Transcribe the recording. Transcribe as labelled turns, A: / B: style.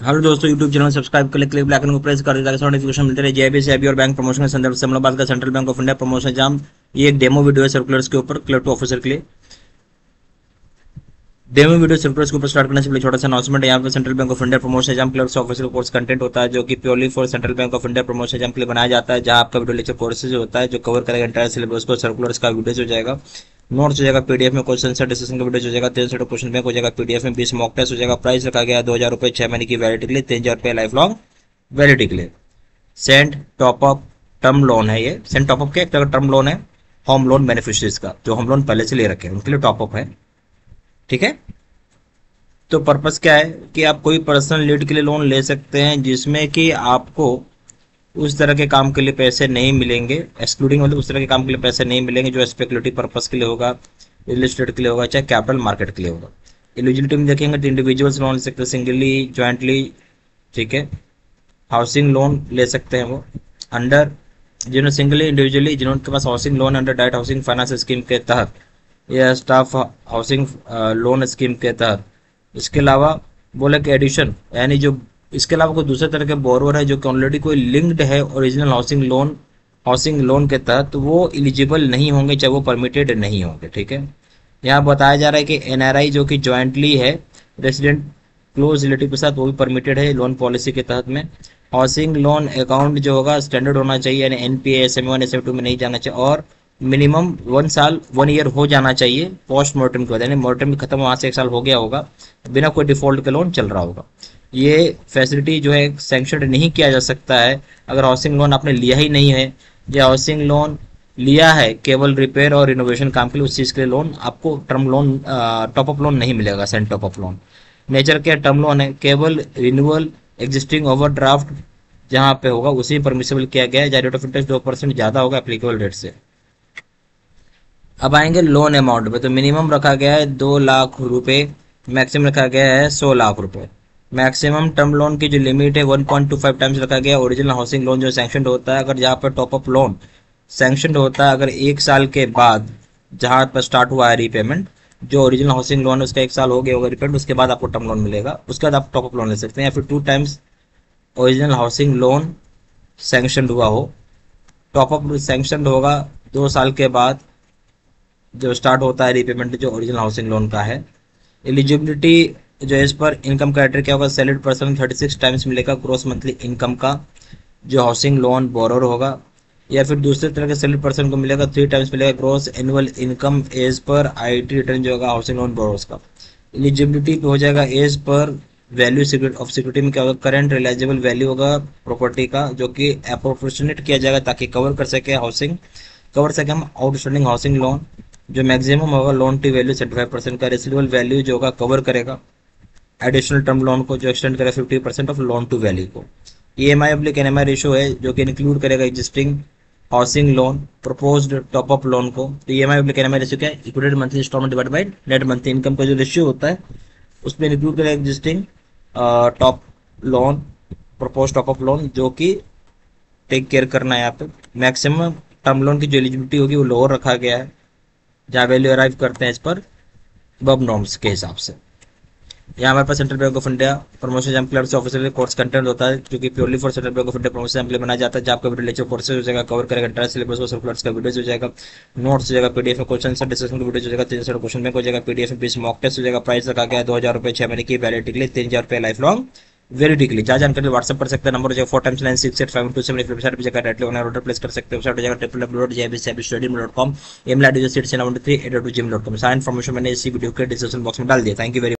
A: Hello दोस्तों, YouTube channel subscribe कर click black को प्रेस कर दें ताकि नोटिफिकेशन मिलते रहे। जेबी से अभी और बैंक प्रमोशन के संदर्भ से हम लोग बात करें central bank of India promotion exam. ये एक डेमो वीडियो है सर्कुलर्स के ऊपर, क्लियर टू ऑफिसर के लिए। डेमो वीडियो सर्कुलर्स के ऊपर स्टार्ट करने से पहले छोटा सा अनाउंसमेंट है। यहाँ पे central bank of India promotion exam clerks officer course content होता है जो कि purely for central bank of India promotion exam के लिए बनाया जाता है, जहाँ आपका वीडियो लेक्चर कोर्सेज होता है जो कवर करेगा एंटायर सिलेबस को। सर्कुलर्स का वीडियो हो जाएगा, नोट्स हो जाएगा, पीडीएफ में क्वेश्चन आंसर डिस्कशन का वीडियो हो जाएगा, 3 सेट ऑफ क्वेश्चन बैंक हो जाएगा पीडीएफ में, 20 मॉक टेस्ट हो जाएगा। प्राइस रखा गया 2000 रुपये 6 महीने की वैलिडिटी के लिए, 3000 रुपये लाइफ लॉन्ग वैलिडिटी के लिए। सेंड टॉपअप टर्म लोन है ये। सेंड टॉपअप क्या, एक तरह का टर्म लोन है होम लोन बेनिफिशियरीज का, जो होम लोन पहले से ले रखे हैं उनके लिए टॉपअप है। ठीक है, तो पर्पस क्या है कि आप कोई पर्सनल नीड के लिए लोन ले सकते हैं जिसमें कि आपको उस तरह के काम के लिए पैसे नहीं मिलेंगे, एक्सक्लूडिंग मतलब उस तरह के काम के लिए पैसे नहीं मिलेंगे जो स्पेकुलेटिव पर्पस के लिए होगा, रियल एस्टेट के लिए होगा, चाहे कैपिटल मार्केट के लिए होगा। एलिजिबिलिटी में देखेंगे तो इंडिविजुअल्स लोन ले सकते हैं, सिंगली, ज्वाइंटली। ठीक है, हाउसिंग लोन ले सकते हैं वो अंडर, जिन्होंने सिंगली, इंडिविजुअली, जिनके पास housing loan under direct housing finance scheme के तहत या स्टाफ हाउसिंग लोन स्कीम के तहत। इसके अलावा बोले कि एडिशन, यानी जो इसके अलावा कोई दूसरे तरह के बोरोवर है जो कि ऑलरेडी कोई लिंक्ड है ओरिजिनल हाउसिंग लोन के तहत, तो वो एलिजिबल नहीं होंगे, चाहे वो परमिटेड नहीं होंगे। ठीक है, यहाँ बताया जा रहा है कि एनआरआई जो कि ज्वाइंटली है रेसिडेंट क्लोज रिलेटिव के साथ, वो भी परमिटेड है लोन पॉलिसी के तहत में। हाउसिंग लोन अकाउंट जो होगा स्टैंडर्ड होना चाहिए, यानी एनपीए SM1 SM2 में नहीं जाना चाहिए, और मिनिमम 1 ईयर हो जाना चाहिए पोस्ट मोर्टम के बाद, यानी मोर्टम खत्म वहां से 1 साल हो गया होगा, बिना कोई डिफॉल्ट के लोन चल रहा होगा। ये फैसिलिटी जो है सैंक्शन नहीं किया जा सकता है अगर हाउसिंग लोन आपने लिया ही नहीं है, या हाउसिंग लोन लिया है केवल रिपेयर और रिनोवेशन काम के लिए, उस चीज़ के लिए लोन आपको टर्म लोन टॉपअप लोन नहीं मिलेगा। सेंड टॉपअप लोन नेचर क्या टर्म लोन है, केवल रिन्यूअल एग्जिस्टिंग ओवरड्राफ्ट जहाँ पे होगा उसी परमिसेबल किया गया है, जहाँ रेट ऑफ इंटरेस्ट 2% ज़्यादा होगा एप्लीकेबल रेट से। अब आएंगे लोन अमाउंट पे, तो मिनिमम रखा गया है 2 लाख रुपए, मैक्सिमम रखा गया है 100 लाख रुपए। मैक्सिमम टर्म लोन की जो लिमिट है 1.25 टाइम्स रखा गया है ओरिजिनल हाउसिंग लोन जो सैंक्शन होता है। अगर जहाँ पर टॉपअप लोन सैंक्शन होता है, अगर 1 साल के बाद जहाँ पर स्टार्ट हुआ है रीपेमेंट, जो ओरिजिनल हाउसिंग लोन है उसका 1 साल हो गया होगा रीपेमेंट, उसके बाद आपको टर्म लोन मिलेगा, उसके बाद आप टॉपअप लोन ले सकते हैं। या फिर 2 times original housing loan sanction हुआ हो, टॉपअप सैंक्शन होगा 2 साल के बाद जो स्टार्ट होता है रीपेमेंट जो ओरिजिनल हाउसिंग लोन का है। एलिजिबिलिटी जो इस पर इनकम क्राइटेरिया क्या होगा, सैलरीड पर्सन 36 टाइम्स मिलेगा ग्रोस मंथली इनकम का जो हाउसिंग लोन बोरोर होगा, या फिर दूसरे तरह के सैलरीड पर्सन को मिलेगा 3 टाइम्स मिलेगा gross annual income as per IT return जो होगा हाउसिंग लोन बोरोर्स का। एलिजिबिलिटी पे हो जाएगा as per value of security में क्या होगा, करंट रिलाइजेबल वैल्यू होगा प्रॉपर्टी का जो कि अप्रोपोर्शनेट किया जाएगा ताकि कवर सके हम आउटस्टैंडिंग हाउसिंग लोन। जो मैक्सिमम होगा लोन टू वैल्यू 75% का, रेसिडुअल वैल्यू जो होगा कवर करेगा एडिशनल टर्म लोन को जो एक्सटेंड करेगा 50% ऑफ लोन टू वैल्यू को। EMI/NMI रेशियो है जो कि इंक्लूड करेगा existing housing loan proposed top up loan को। तो EMI/NMI रेशियो क्या है, equated monthly instalment divide by net monthly income का जो रेशियो होता है उसमें इंक्लूड करेगा existing top loan propose top up loan जो कि टेक केयर करना है यहाँ पे। मैक्सिमम टर्म लोन की जो एलिजिबिलिटी होगी वो लोअर रखा गया है, जहाँ वैल्यू अराइव करते हैं इस पर बब नॉर्म्स के हिसाब से। यहाँ हमारे पास central bank of India promotion exam clerks officer course content होता है जो कि purely for central bank of India promotion exam के लिए बनाया जाता है, जहाँ आपका वीडियो लेक्चर कोर्सेज हो जाएगा, कवर करेगा एंटायर सिलेबस को, सर्कुलर्स का वीडियो हो जाएगा, नोट्स हो जाएगा, पीडीएफ में क्वेश्चन आंसर डिस्कशन का वीडियो हो जाएगा, 3 सेट क्वेश्चन बैंक हो जाएगा पीडीएफ में, 20 मॉक टेस्ट हो जाएगा। प्राइस रखा गया है 2000 रुपये 6 महीने की वैलिडिटी के लिए, 3000 रुपये लाइफ लॉन्ग वैलिडिटी के लिए। जहाँ जानकारी व्हाट्सएप कर सकते हैं, नंबर हो जाएगा 4 टाइम्स 9685278, वेबसाइट पर जाकर डायरेक्टली ऑनलाइन ऑर्डर प्लेस कर सकते हैं। वेबसाइट हो जाएगा www.jbstudy.com, email ID है 693@gmail.com। सारा इन्फॉर्मेशन मैंने इसी वीडियो के डिस्क्रिप्शन बॉक्स में डाल दिया। Thank you very